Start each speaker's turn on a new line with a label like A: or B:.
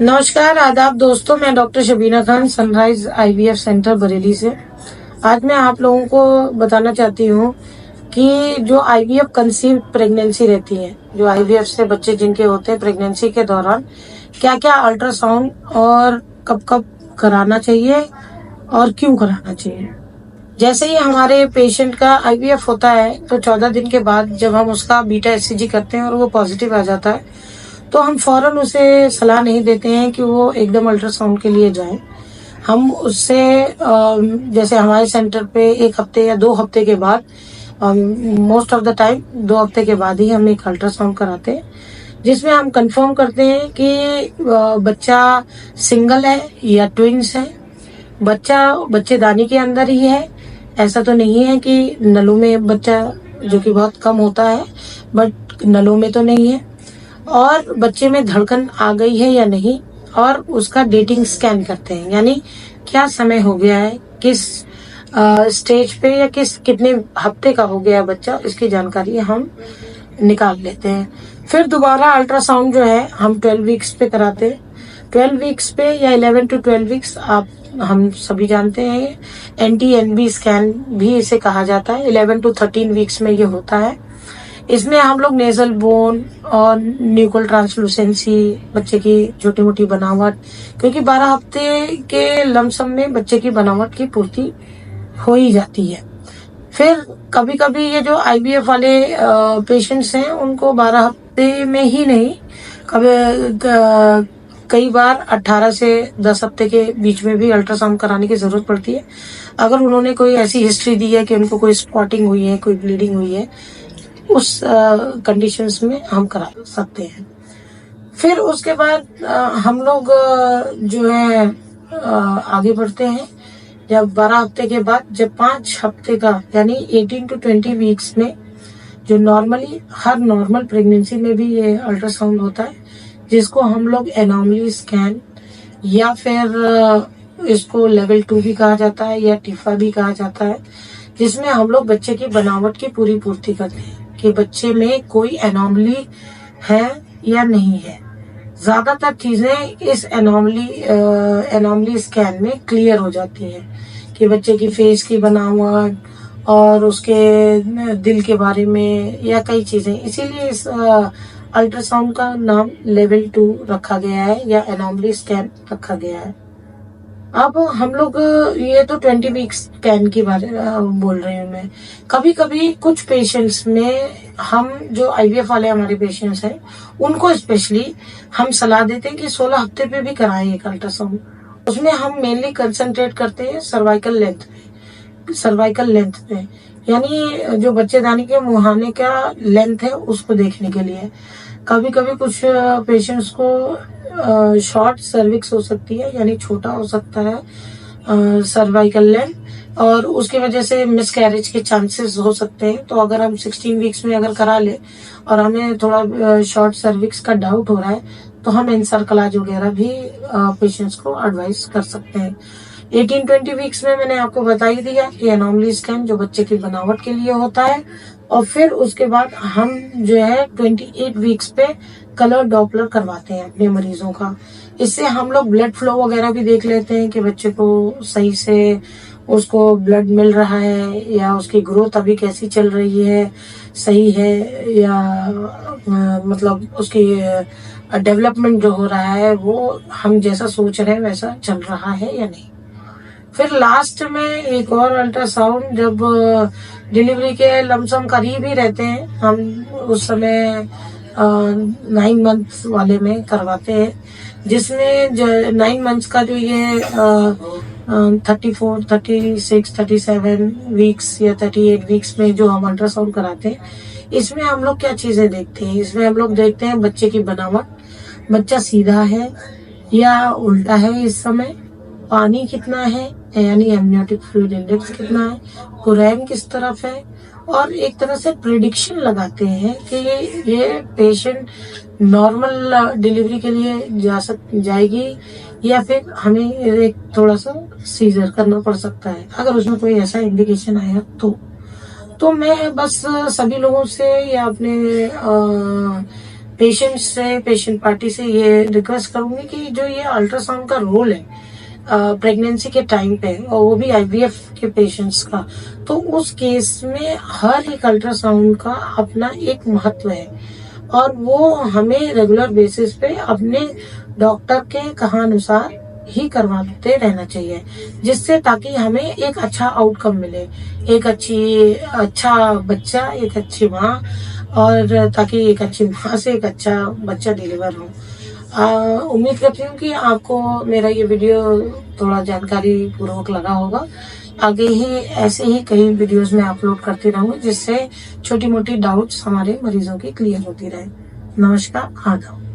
A: नमस्कार आदाब दोस्तों, मैं doctor Shabina Khan sunrise IVF centre Bareilly से। आज मैं आप लोगों को बताना चाहती हूँ कि जो आईवीएफ कंसीव प्रेगनेंसी रहती है, जो आईवीएफ से बच्चे जिनके होते हैं प्रेगनेंसी के दौरान क्या क्या अल्ट्रासाउंड और कब कब कराना चाहिए और क्यों कराना चाहिए। जैसे ही हमारे पेशेंट का आईवीएफ होता है तो 14 दिन के बाद जब हम उसका बीटा एचसीजी करते हैं और वो पॉजिटिव आ जाता है तो हम फौरन उसे सलाह नहीं देते हैं कि वो एकदम अल्ट्रासाउंड के लिए जाए। हम उससे जैसे हमारे सेंटर पे 1 हफ्ते या 2 हफ्ते के बाद, मोस्ट ऑफ द टाइम 2 हफ्ते के बाद ही हम एक अल्ट्रासाउंड कराते हैं, जिसमें हम कंफर्म करते हैं कि बच्चा सिंगल है या ट्विंस है, बच्चा बच्चेदानी के अंदर ही है। ऐसा तो नहीं है कि नलों में बच्चा, जो कि बहुत कम होता है, बट नलों में तो नहीं है, और बच्चे में धड़कन आ गई है या नहीं, और उसका डेटिंग स्कैन करते हैं, यानी क्या समय हो गया है, किस स्टेज पे या कितने हफ्ते का हो गया बच्चा, इसकी जानकारी हम निकाल लेते हैं। फिर दोबारा अल्ट्रासाउंड जो है हम 12 वीक्स पे कराते हैं। 12 वीक्स पे या 11 to 12 वीक्स हम सभी जानते हैं, NT-NB स्कैन भी इसे कहा जाता है। 11 to 13 वीक्स में ये होता है। इसमें हम लोग नेजल बोन और न्यूकल ट्रांसलूसेंसी, बच्चे की छोटी मोटी बनावट, क्योंकि 12 हफ्ते के लमसम में बच्चे की बनावट की पूर्ति हो ही जाती है। फिर कभी कभी ये जो आईवीएफ वाले पेशेंट्स हैं उनको 12 हफ्ते में ही नहीं, कई बार 18 से 10 हफ्ते के बीच में भी अल्ट्रासाउंड कराने की जरूरत पड़ती है। अगर उन्होंने कोई ऐसी हिस्ट्री दी है कि उनको कोई स्पॉटिंग हुई है, कोई ब्लीडिंग हुई है, उस कंडीशंस में हम करा सकते हैं। फिर उसके बाद हम लोग जो है आगे बढ़ते हैं। जब 12 हफ्ते के बाद, जब 5 हफ्ते का यानी 18 to 20 वीक्स में, जो नॉर्मली हर नॉर्मल प्रेगनेंसी में भी ये अल्ट्रासाउंड होता है, जिसको हम लोग एनोमली स्कैन या फिर इसको लेवल 2 भी कहा जाता है या टिफा भी कहा जाता है, जिसमें हम लोग बच्चे की बनावट की पूरी पूर्ति करते हैं कि बच्चे में कोई एनोमली है या नहीं है। ज्यादातर चीजें इस एनोमली स्कैन में क्लियर हो जाती हैं कि बच्चे की फेस की बनावट और उसके दिल के बारे में या कई चीजें। इसीलिए इस अल्ट्रासाउंड का नाम लेवल 2 रखा गया है या एनोमली स्कैन रखा गया है। अब हम लोग ये तो 20 वीक्स स्कैन की बारे बोल रही हूँ मैं। कभी कभी कुछ पेशेंट्स में, हम जो आईवीएफ वाले हमारे पेशेंट्स हैं उनको स्पेशली हम सलाह देते हैं कि 16 हफ्ते पे भी कराएं एक अल्ट्रासाउंड। उसमें हम मेनली कंसंट्रेट करते हैं सर्वाइकल लेंथ पे, यानी जो बच्चेदानी के मुहाने का लेंथ है उसको देखने के लिए। कभी कभी कुछ पेशेंट्स को शॉर्ट सर्विक्स हो सकती है, यानी छोटा हो सकता है सर्वाइकल लेंथ, और उसकी वजह से मिसकैरेज के चांसेस हो सकते हैं। तो अगर हम 16 वीक्स में अगर करा ले और हमें थोड़ा शॉर्ट सर्विक्स का डाउट हो रहा है तो हम एनसर्कलाज वगैरह भी पेशेंट्स को एडवाइस कर सकते हैं। 18-20 वीक्स में मैंने आपको बता ही दिया कि एनोमली स्कैन जो बच्चे की बनावट के लिए होता है, और फिर उसके बाद हम जो है 28 वीक्स पे कलर डॉपलर करवाते हैं अपने मरीजों का। इससे हम लोग ब्लड फ्लो वगैरह भी देख लेते हैं कि बच्चे को सही से उसको ब्लड मिल रहा है या उसकी ग्रोथ अभी कैसी चल रही है, सही है या मतलब उसकी डेवलपमेंट जो हो रहा है वो हम जैसा सोच रहे हैं वैसा चल रहा है या नहीं। फिर लास्ट में एक और अल्ट्रासाउंड, जब डिलीवरी के लमसम करीब ही रहते हैं, हम उस समय 9 मंथ्स वाले में करवाते हैं, जिसमें 9 मंथ्स का जो ये 34, 36, 37 वीक्स या 38 वीक्स में जो हम अल्ट्रासाउंड कराते हैं, इसमें हम लोग क्या चीजें देखते हैं। इसमें हम लोग देखते हैं बच्चे की बनावट, बच्चा सीधा है या उल्टा है, इस समय पानी कितना है यानी एमनियोटिक फ्लूइड इंडेक्स कितना है, कुरैन किस तरफ है, और एक तरह से प्रिडिक्शन लगाते हैं कि ये पेशेंट नॉर्मल डिलीवरी के लिए जाएगी या फिर हमें एक थोड़ा सा सीजर करना पड़ सकता है। अगर उसमें कोई ऐसा इंडिकेशन आया तो मैं बस सभी लोगों से या अपने पेशेंट से, पेशेंट पार्टी से ये रिक्वेस्ट करूंगी कि जो ये अल्ट्रासाउंड का रोल है प्रेगनेंसी के टाइम पे, और वो भी आईवीएफ के पेशेंट्स का, तो उस केस में हर एक अल्ट्रासाउंड का अपना एक महत्व है और वो हमें रेगुलर बेसिस पे अपने डॉक्टर के कहानुसार ही करवाते रहना चाहिए, जिससे ताकि हमें एक अच्छा आउटकम मिले, एक अच्छा बच्चा, एक अच्छी माँ, और ताकि एक अच्छी माँ से एक अच्छा बच्चा डिलीवर हो। उम्मीद करती हूँ कि आपको मेरा ये वीडियो थोड़ा जानकारी पूर्वक लगा होगा। आगे ही ऐसे ही कई वीडियोस में अपलोड करती रहूंगी, जिससे छोटी मोटी डाउट्स हमारे मरीजों की क्लियर होती रहे। नमस्कार, आदाब।